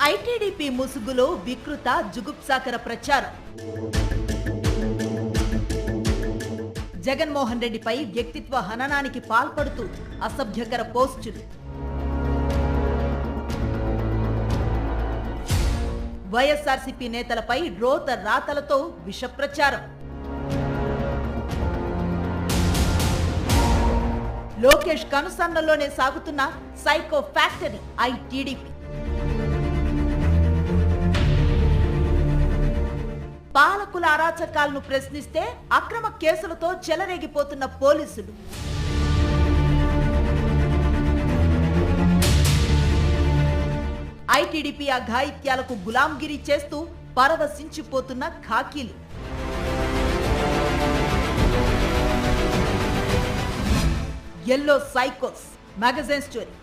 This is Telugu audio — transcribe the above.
ఐటీడీపీ ముసుగులో వికృత జుగుప్సాకర ప్రచారం. జగన్మోహన్ రెడ్డిపై వ్యక్తిత్వ హననానికి పాల్పడుతూ అసభ్యకర పోస్టులు. వైఎస్ఆర్సీపీ నేతలపై రోత రాతలతో విష ప్రచారం. లోకేష్ కనుసన్నల్లోనే సాగుతున్న సైకో ఫ్యాక్టరీ ఐటీడీపీ. పాలకుల అరాచకాలను ప్రశ్నిస్తే అక్రమ కేసులతో చెలరేగిపోతున్న పోలీసులు. ఐటీడీపీ అఘాయిత్యాలకు గులాంగిరి చేస్తూ పరవశించిపోతున్న ఖాకీలు. ఎల్లో సైకోస్ మ్యాగజైన్ స్టోరీ.